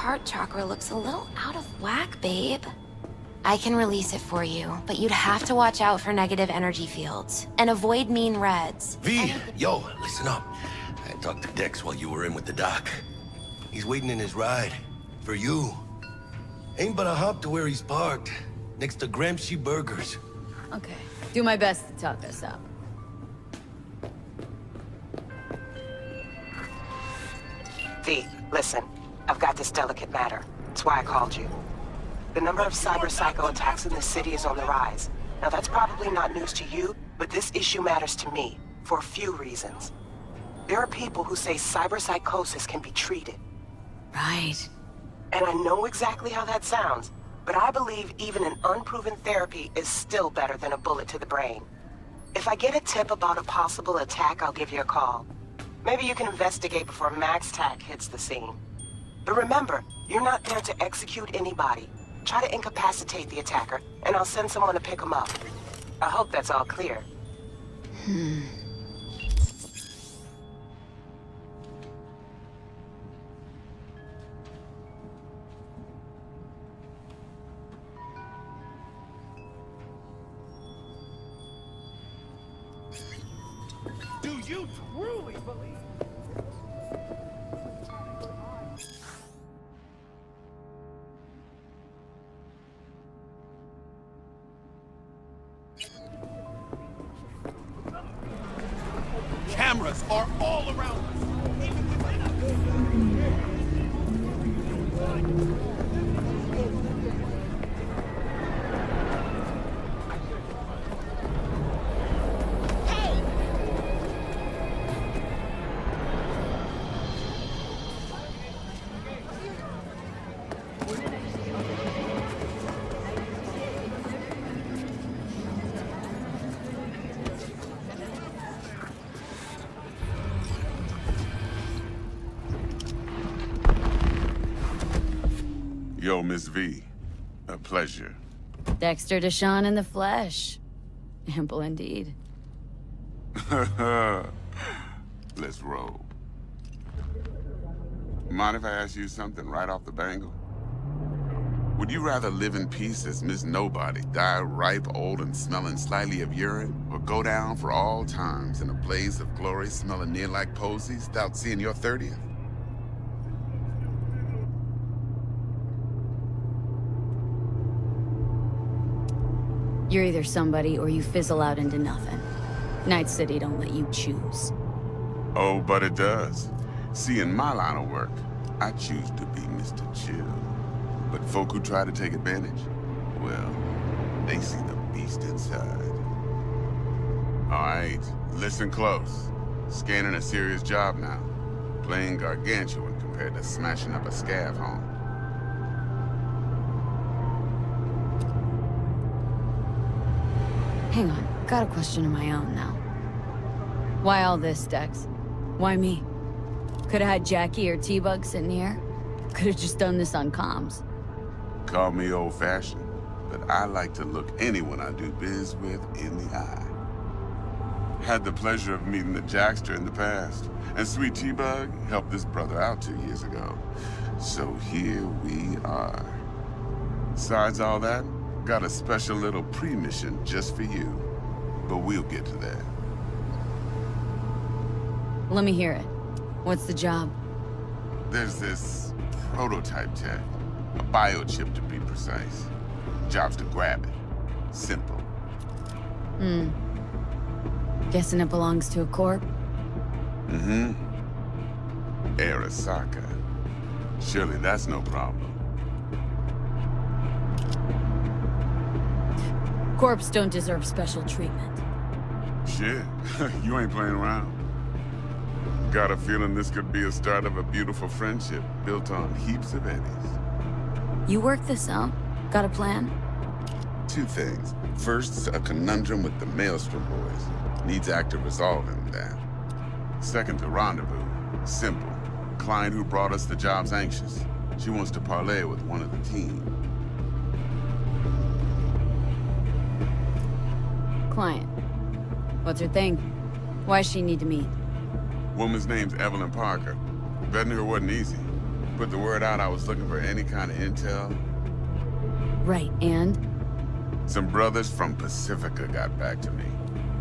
heart chakra looks a little out of whack, babe. I can release it for you, but you'd have to watch out for negative energy fields and avoid mean reds. V, yo, listen up. I talked to Dex while you were in with the doc. He's waiting in his ride. For you. Ain't but a hop to where he's parked. Next to Gramsci Burgers. Okay. Do my best to talk us up. V, listen. I've got this delicate matter. That's why I called you. The number of cyber-psycho attacks in this city is on the rise. Now that's probably not news to you, but this issue matters to me, for a few reasons. There are people who say cyberpsychosis can be treated. Right. And I know exactly how that sounds, but I believe even an unproven therapy is still better than a bullet to the brain. If I get a tip about a possible attack, I'll give you a call. Maybe you can investigate before Max Tack hits the scene. But remember, you're not there to execute anybody. Try to incapacitate the attacker, and I'll send someone to pick him up. I hope that's all clear. Do you truly believe? Cameras are all around us, even within us. Yo, Miss V. A pleasure. Dexter Deshawn in the flesh. Ample indeed. Let's roll. Mind if I ask you something right off the bangle? Would you rather live in peace as Miss Nobody, die ripe, old, and smelling slightly of urine, or go down for all times in a blaze of glory smelling near like posies without seeing your 30th? You're either somebody or you fizzle out into nothing. Night City don't let you choose. Oh, but it does. See, in my line of work, I choose to be Mr. Chill. But folk who try to take advantage, well, they see the beast inside. All right, listen close. Scanning a serious job now. Playing gargantuan compared to smashing up a scav home. Hang on, got a question of my own now. Why all this, Dex? Why me? Could've had Jackie or T-Bug sitting here. Could've just done this on comms. Call me old-fashioned, but I like to look anyone I do biz with in the eye. Had the pleasure of meeting the Jackster in the past, and Sweet T-Bug helped this brother out 2 years ago. So here we are. Besides all that, got a special little pre-mission just for you. But we'll get to that. Let me hear it. What's the job? There's this prototype tech. A biochip to be precise. Job's to grab it. Simple. Guessing it belongs to a corp? Mm-hmm. Arasaka. Surely that's no problem. Corps don't deserve special treatment. Shit, you ain't playing around. Got a feeling this could be a start of a beautiful friendship built on heaps of eddies. You work this out? Got a plan? Two things. First, a conundrum with the Maelstrom boys. Needs active resolving with that. Second, the rendezvous. Simple. Client who brought us the job's anxious. She wants to parlay with one of the team. Client. What's her thing? Why's she need to meet? Woman's name's Evelyn Parker. Betting her wasn't easy. Put the word out I was looking for any kind of intel. Right, and? Some brothers from Pacifica got back to me.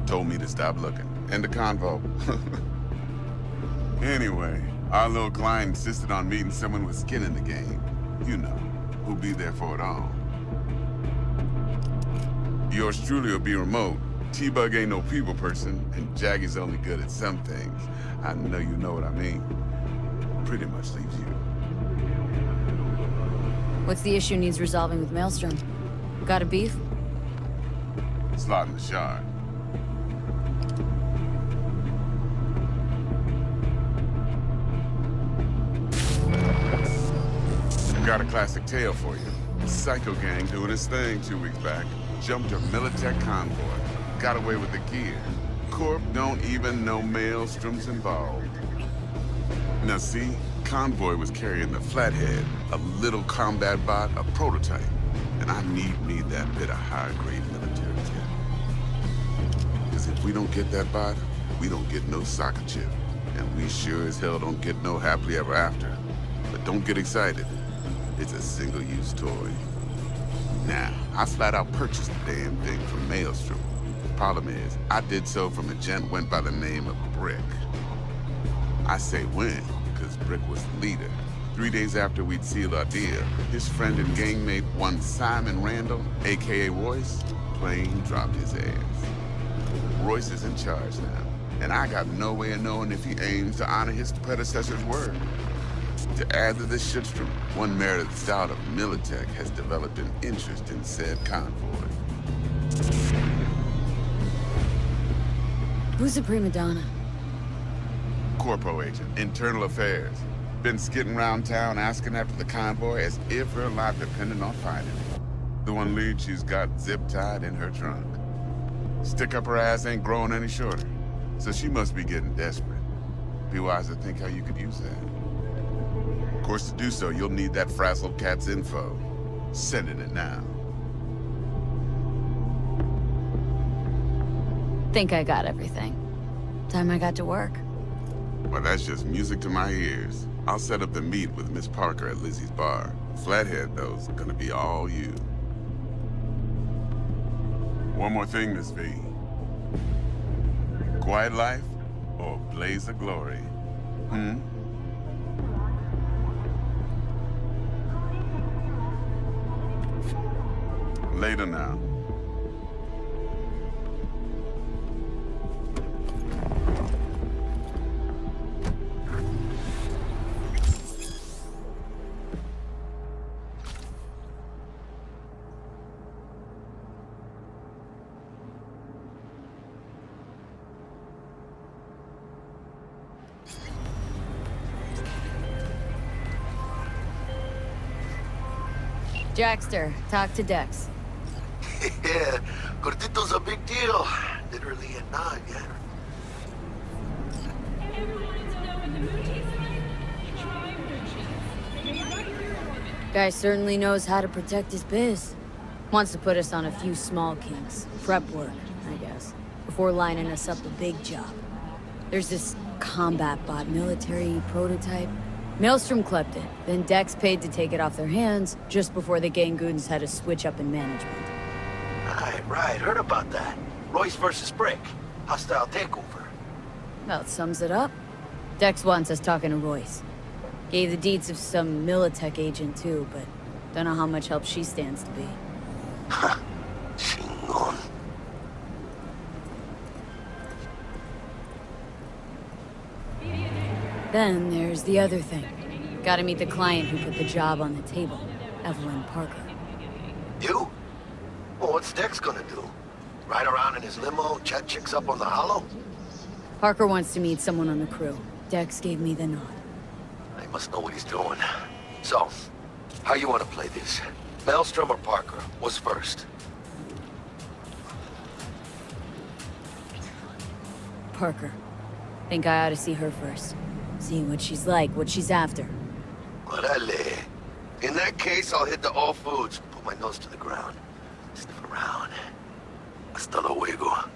Told me to stop looking. End of convo. Anyway, our little client insisted on meeting someone with skin in the game. You know, who'll be there for it all. Yours truly will be remote. T-Bug ain't no people person, and Jaggy's only good at some things. I know you know what I mean. Pretty much leaves you. What's the issue needs resolving with Maelstrom? Got a beef? Slot in the shard. Got a classic tale for you. Psycho gang doing his thing 2 weeks back. Jumped a Militech convoy. Got away with the gear. Corp don't even know Maelstrom's involved. Now see, convoy was carrying the Flathead, a little combat bot, a prototype. And I need that bit of high-grade military tech. Because if we don't get that bot, we don't get no soccer chip. And we sure as hell don't get no happily ever after. But don't get excited. It's a single-use toy. Now, I flat out purchased the damn thing from Maelstrom. Problem is, I did so from a gent went by the name of Brick. I say when, because Brick was the leader. 3 days after we'd sealed our deal, his friend and gangmate, one Simon Randall, aka Royce, plain dropped his ass. Royce is in charge now, and I got no way of knowing if he aims to honor his predecessor's word. To add to this shitstorm, one Meredith out of Militech has developed an interest in said convoy. Who's the prima donna? Corpo agent, internal affairs. Been skidding around town asking after the convoy as if her life depended on finding it. The one lead she's got zip-tied in her trunk. Stick up her ass ain't growing any shorter, so she must be getting desperate. Be wise to think how you could use that. Of course, to do so, you'll need that frazzled cat's info. Sending it now. Think I got everything. Time I got to work. Well, that's just music to my ears. I'll set up the meet with Miss Parker at Lizzie's bar. Flathead, though's gonna be all you. One more thing, Miss V. Quiet life or blaze of glory? Later now. Jackster, talk to Dex. Yeah, Cortito's a big deal. Literally a nod, yeah. Guy certainly knows how to protect his biz. Wants to put us on a few small kinks. Prep work, I guess. Before lining us up a big job. There's this combat bot military prototype. Maelstrom clept it, then Dex paid to take it off their hands just before the Gangoons had a switch up in management. Right, heard about that. Royce versus Brick. Hostile takeover. About sums it up. Dex wants us talking to Royce. Gave the deeds of some Militech agent too, but don't know how much help she stands to be. Ha! Chingon. Then there's the other thing. Gotta meet the client who put the job on the table, Evelyn Parker. You? Well, what's Dex gonna do? Ride around in his limo, chat chicks up on the hollow? Parker wants to meet someone on the crew. Dex gave me the nod. He must know what he's doing. So, how you want to play this? Maelstrom or Parker? What's first? Parker. Think I ought to see her first. See what she's like, what she's after. Orale. In that case, I'll hit the all foods, put my nose to the ground. Sniff around. Hasta luego.